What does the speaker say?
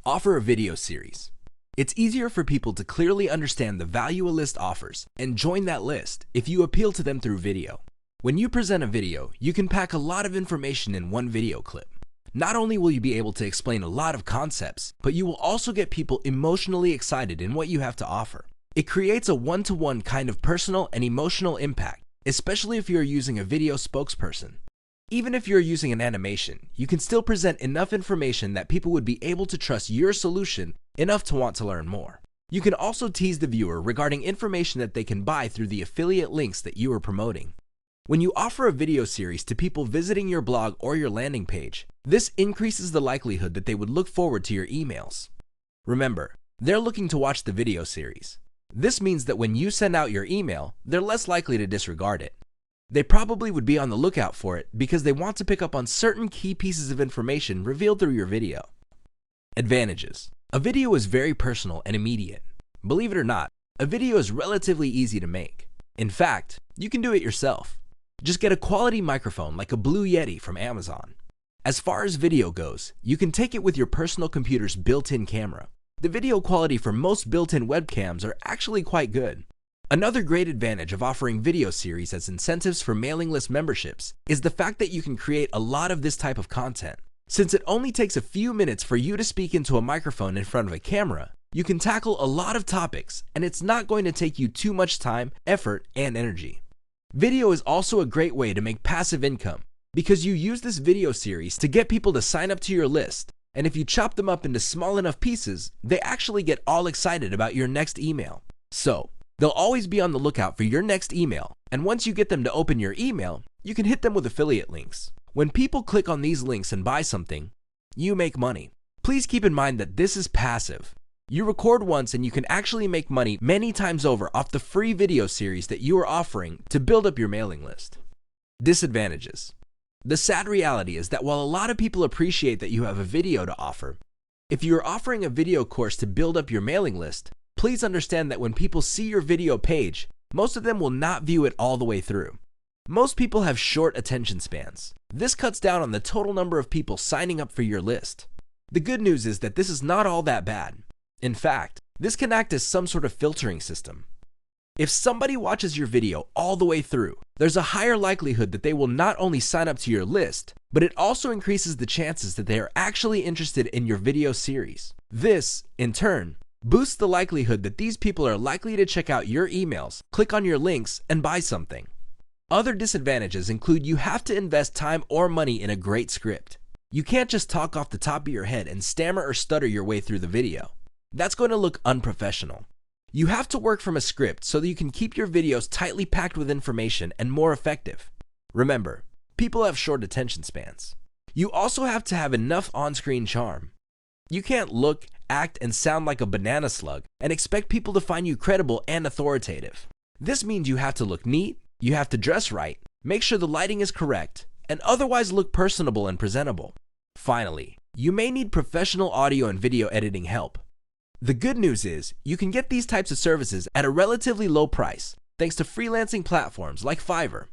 Offer a video series. It's easier for people to clearly understand the value a list offers and join that list if you appeal to them through video. When you present a video, you can pack a lot of information in one video clip. Not only will you be able to explain a lot of concepts, but you will also get people emotionally excited in what you have to offer. It creates a one-to-one kind of personal and emotional impact, especially if you're using a video spokesperson. Even if you're using an animation, you can still present enough information that people would be able to trust your solution enough to want to learn more. You can also tease the viewer regarding information that they can buy through the affiliate links that you are promoting. When you offer a video series to people visiting your blog or your landing page, this increases the likelihood that they would look forward to your emails. Remember, they're looking to watch the video series. This means that when you send out your email, they're less likely to disregard it. They probably would be on the lookout for it because they want to pick up on certain key pieces of information revealed through your video. Advantages. A video is very personal and immediate. Believe it or not, a video is relatively easy to make. In fact, you can do it yourself. Just get a quality microphone like a Blue Yeti from Amazon. As far as video goes, you can take it with your personal computer's built-in camera. The video quality for most built-in webcams are actually quite good. Another great advantage of offering video series as incentives for mailing list memberships is the fact that you can create a lot of this type of content. Since it only takes a few minutes for you to speak into a microphone in front of a camera, you can tackle a lot of topics, and it's not going to take you too much time, effort, and energy. Video is also a great way to make passive income because you use this video series to get people to sign up to your list, and if you chop them up into small enough pieces, they actually get all excited about your next email. So, they'll always be on the lookout for your next email, and once you get them to open your email, you can hit them with affiliate links. When people click on these links and buy something, you make money. Please keep in mind that this is passive. You record once and you can actually make money many times over off the free video series that you are offering to build up your mailing list. Disadvantages. The sad reality is that while a lot of people appreciate that you have a video to offer, if you are offering a video course to build up your mailing list, please understand that when people see your video page, most of them will not view it all the way through. Most people have short attention spans. This cuts down on the total number of people signing up for your list. The good news is that this is not all that bad. In fact, this can act as some sort of filtering system. If somebody watches your video all the way through, there's a higher likelihood that they will not only sign up to your list, but it also increases the chances that they are actually interested in your video series. This, in turn, boosts the likelihood that these people are likely to check out your emails, click on your links, and buy something. Other disadvantages include you have to invest time or money in a great script. You can't just talk off the top of your head and stammer or stutter your way through the video. That's going to look unprofessional. You have to work from a script so that you can keep your videos tightly packed with information and more effective. Remember, people have short attention spans. You also have to have enough on-screen charm. You can't look, act, and sound like a banana slug and expect people to find you credible and authoritative. This means you have to look neat, you have to dress right, make sure the lighting is correct, and otherwise look personable and presentable. Finally, you may need professional audio and video editing help. The good news is, you can get these types of services at a relatively low price thanks to freelancing platforms like Fiverr.